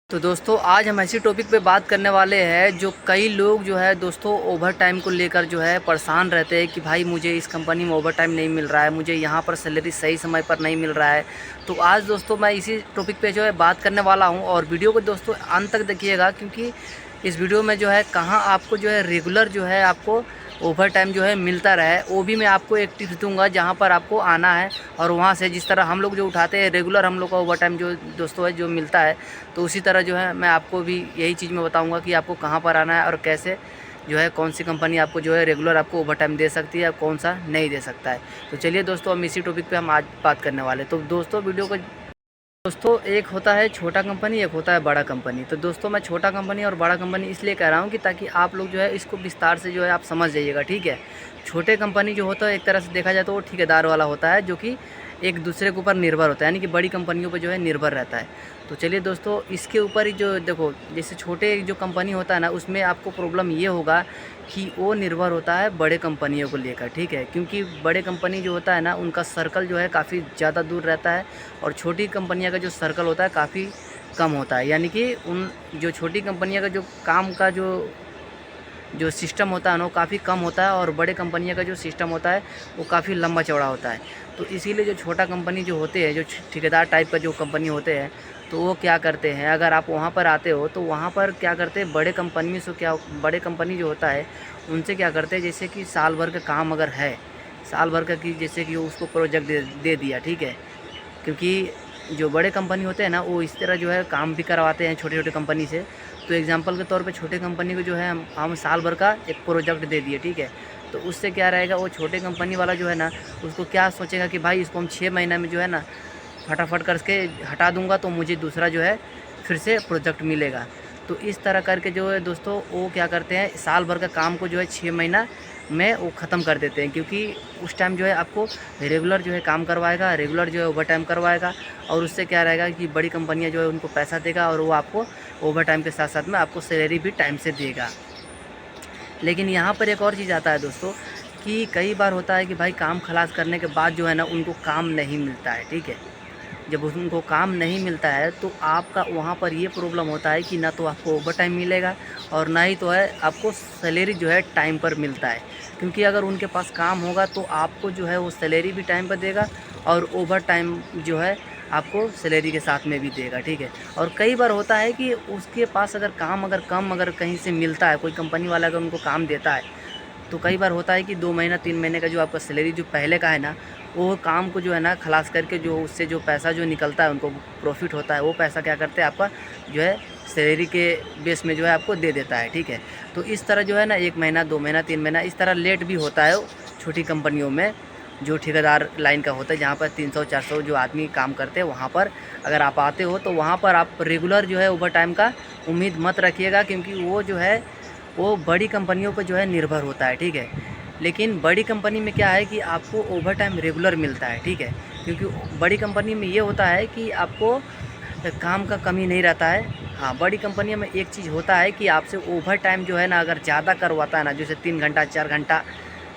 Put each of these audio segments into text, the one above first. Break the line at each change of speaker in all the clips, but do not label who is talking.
तो दोस्तों आज हम ऐसी टॉपिक पे बात करने वाले हैं जो कई लोग जो है दोस्तों ओवर टाइम को लेकर जो है परेशान रहते हैं कि भाई मुझे इस कंपनी में ओवर टाइम नहीं मिल रहा है, मुझे यहाँ पर सैलरी सही समय पर नहीं मिल रहा है। तो आज दोस्तों मैं इसी टॉपिक पे जो है बात करने वाला हूँ और वीडियो को दोस्तों अंत तक देखिएगा, क्योंकि इस वीडियो में जो है कहाँ आपको जो है रेगुलर जो है आपको ओवर टाइम जो है मिलता रहे, वो भी मैं आपको एक टिप्स दूंगा जहाँ पर आपको आना है और वहाँ से जिस तरह हम लोग जो उठाते हैं रेगुलर हम लोग का ओवर टाइम जो दोस्तों है जो मिलता है, तो उसी तरह जो है मैं आपको भी यही चीज़ मैं बताऊंगा कि आपको कहाँ पर आना है और कैसे जो है कौन सी कंपनी आपको जो है रेगुलर आपको ओवर टाइम दे सकती है और कौन सा नहीं दे सकता है। तो चलिए दोस्तों हम इसी टॉपिक पे हम आज बात करने वाले। तो दोस्तों वीडियो को दोस्तों एक होता है छोटा कंपनी, एक होता है बड़ा कंपनी। तो दोस्तों मैं छोटा कंपनी और बड़ा कंपनी इसलिए कह रहा हूँ कि ताकि आप लोग जो है इसको विस्तार से जो है आप समझ जाइएगा, ठीक है। छोटे कंपनी जो होता है एक तरह से देखा जाए तो वो ठेकेदार वाला होता है, जो कि एक दूसरे के ऊपर निर्भर होता है, यानी कि बड़ी कंपनियों पर जो है निर्भर रहता है। तो चलिए दोस्तों इसके ऊपर ही जो देखो, जैसे छोटे जो कंपनी होता है ना उसमें आपको प्रॉब्लम ये होगा कि वो निर्भर होता है बड़े कंपनियों को लेकर, ठीक है। क्योंकि बड़े कंपनी जो होता है ना उनका सर्कल जो है काफ़ी ज़्यादा दूर रहता है और छोटी कंपनियों का जो सर्कल होता है काफ़ी कम होता है। यानी कि उन जो छोटी कंपनियों का जो काम का जो सिस्टम होता है ना वो काफ़ी कम होता है और बड़े कंपनियों का जो सिस्टम होता है वो काफ़ी लंबा चौड़ा होता है। तो इसीलिए जो छोटा कंपनी जो होते हैं, जो ठेकेदार टाइप का जो कंपनी होते हैं, तो वो क्या करते हैं, अगर आप वहाँ पर आते हो तो वहाँ पर क्या करते हैं बड़े कंपनी से, क्या बड़े कंपनी जो होता है उनसे क्या करते हैं, जैसे कि साल भर का काम अगर है, साल भर का, कि जैसे कि उसको प्रोजेक्ट दे दिया, ठीक है। क्योंकि जो बड़े कंपनी होते हैं ना वो इस तरह जो है काम भी करवाते हैं छोटे छोटे कंपनी से। तो एग्जांपल के तौर पे छोटे कंपनी को जो है हम साल भर का एक प्रोजेक्ट दे दिए, ठीक है। तो उससे क्या रहेगा, वो छोटे कंपनी वाला जो है ना उसको क्या सोचेगा कि भाई इसको हम 6 महीना में जो है ना फटाफट करके हटा दूंगा तो मुझे दूसरा जो है फिर से प्रोजेक्ट मिलेगा। तो इस तरह करके जो है दोस्तों वो क्या करते हैं, साल भर का काम को जो है 6 महीना में वो ख़त्म कर देते हैं, क्योंकि उस टाइम जो है आपको रेगुलर जो है काम करवाएगा, रेगुलर जो है ओवर टाइम करवाएगा। और उससे क्या रहेगा कि बड़ी कंपनियां जो है उनको पैसा देगा और वो आपको ओवर टाइम के साथ साथ में आपको सैलरी भी टाइम से देगा। लेकिन यहाँ पर एक और चीज़ आता है दोस्तों कि कई बार होता है कि भाई काम खलास करने के बाद जो है ना उनको काम नहीं मिलता है, ठीक है। जब उनको काम नहीं मिलता है तो आपका वहाँ पर ये प्रॉब्लम होता है कि ना तो आपको ओवर टाइम मिलेगा और ना ही तो है आपको सैलरी जो है टाइम पर मिलता है। क्योंकि अगर उनके पास काम होगा तो आपको जो है वो सैलरी भी टाइम पर देगा और ओवर टाइम जो है आपको सैलरी के साथ में भी देगा, ठीक है। और कई बार होता है कि उसके पास अगर काम अगर कम अगर कहीं से मिलता है, कोई कंपनी वाला अगर उनको काम देता है, तो कई बार होता है कि 2 महीना 3 महीने का जो आपका सैलरी जो पहले का है ना वो काम को जो है ना खलास करके जो उससे जो पैसा जो निकलता है उनको प्रॉफिट होता है, वो पैसा क्या करते हैं आपका जो है सैलरी के बेस में जो है आपको दे देता है, ठीक है। तो इस तरह जो है ना 1 महीना 2 महीना 3 महीना इस तरह लेट भी होता है छोटी कंपनियों में, जो ठेकेदार लाइन का होता है, जहाँ पर 300-400 जो आदमी काम करते हैं वहाँ पर अगर आप आते हो तो वहाँ पर आप रेगुलर जो है ओवर टाइम का उम्मीद मत रखिएगा, क्योंकि वो जो है वो बड़ी कंपनियों पर जो है निर्भर होता है, ठीक है। लेकिन बड़ी कंपनी में क्या है कि आपको ओवर टाइम रेगुलर मिलता है, ठीक है। क्योंकि बड़ी कंपनी में ये होता है कि आपको काम का कमी नहीं रहता है। हाँ, बड़ी कंपनियों में एक चीज़ होता है कि आपसे ओवर टाइम जो है ना अगर ज़्यादा करवाता है ना, जैसे 3 घंटा 4 घंटा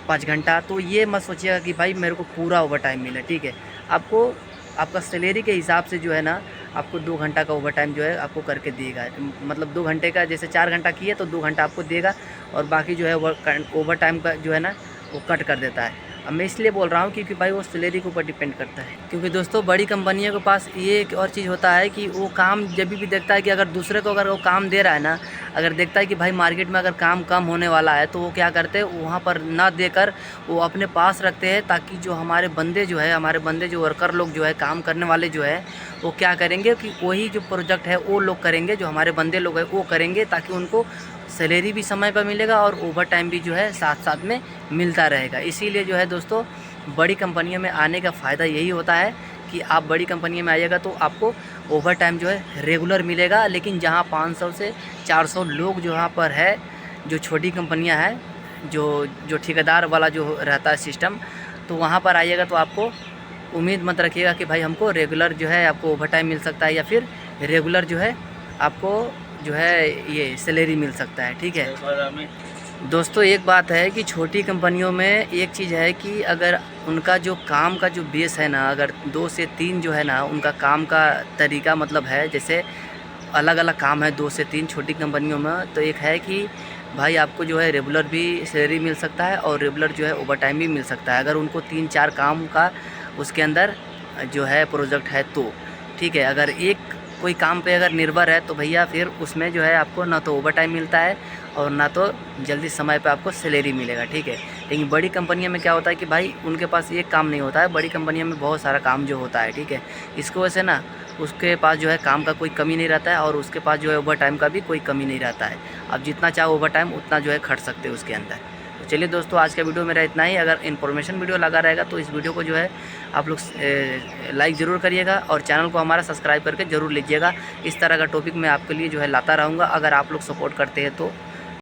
5 घंटा, तो ये मत सोचिएगा कि भाई मेरे को पूरा ओवर टाइम मिले, ठीक है। आपको आपका सैलरी के हिसाब से जो है ना आपको 2 घंटा का ओवर टाइम जो है आपको करके देगा। मतलब 2 घंटे का, जैसे 4 घंटा किए तो 2 घंटा आपको देगा और बाकी जो है ओवर टाइम का जो है ना वो कट कर देता है। अब मैं इसलिए बोल रहा हूँ क्योंकि भाई वो सैलरी के ऊपर डिपेंड करता है। क्योंकि दोस्तों बड़ी कंपनियों के पास ये एक और चीज़ होता है कि वो काम जब भी देखता है कि अगर दूसरे को अगर वो काम दे रहा है ना, अगर देखता है कि भाई मार्केट में अगर काम कम होने वाला है तो वो क्या करते हैं वहाँ पर ना देकर वो अपने पास रखते हैं, ताकि जो हमारे बंदे जो है, हमारे बंदे जो वर्कर लोग जो है, काम करने वाले जो है, वो क्या करेंगे कि वही जो प्रोजेक्ट है वो लोग करेंगे, जो हमारे बंदे लोग हैं वो करेंगे, ताकि उनको सैलरी भी समय पर मिलेगा और ओवर टाइम भी जो है साथ साथ में मिलता रहेगा। इसीलिए जो है दोस्तों बड़ी कंपनियों में आने का फ़ायदा यही होता है कि आप बड़ी कंपनी में आइएगा तो आपको ओवर टाइम जो है रेगुलर मिलेगा। लेकिन जहाँ 500 से 400 लोग जो यहाँ पर है, जो छोटी कंपनियाँ हैं, जो जो ठेकेदार वाला जो रहता है सिस्टम, तो वहाँ पर आइएगा तो आपको उम्मीद मत रखिएगा कि भाई हमको रेगुलर जो है आपको ओवर टाइम मिल सकता है या फिर रेगुलर जो है आपको जो है ये सैलरी मिल सकता है, ठीक है। दोस्तों एक बात है कि छोटी कंपनियों में एक चीज़ है कि अगर उनका जो काम का जो बेस है ना, अगर 2 से 3 जो है ना उनका काम का तरीका मतलब है, जैसे अलग अलग काम है 2 से 3 छोटी कंपनियों में। तो एक है कि भाई आपको जो है रेगुलर भी सैलरी मिल सकता है और रेगुलर जो है ओवर टाइम भी मिल सकता है, अगर उनको 3-4 काम का उसके अंदर जो है प्रोजेक्ट है तो ठीक है। अगर एक कोई काम पे अगर निर्भर है तो भैया फिर उसमें जो है आपको ना तो ओवर टाइम मिलता है और ना तो जल्दी समय पे आपको सैलरी मिलेगा, ठीक है। लेकिन बड़ी कंपनियों में क्या होता है कि भाई उनके पास एक काम नहीं होता है, बड़ी कंपनियों में बहुत सारा काम जो होता है, ठीक है। इसकी वजह से ना उसके पास जो है काम का कोई कमी नहीं रहता है और उसके पास जो है ओवर टाइम का भी कोई कमी नहीं रहता है। आप जितना चाहो ओवर टाइम उतना जो है खट सकते हो उसके अंदर। तो चलिए दोस्तों, आज का वीडियो मेरा इतना ही। अगर इन्फॉर्मेशन वीडियो लगा रहेगा तो इस वीडियो को जो है आप लोग लाइक ज़रूर करिएगा और चैनल को हमारा सब्सक्राइब करके ज़रूर लीजिएगा। इस तरह का टॉपिक मैं आपके लिए जो है लाता रहूँगा, अगर आप लोग सपोर्ट करते हैं तो।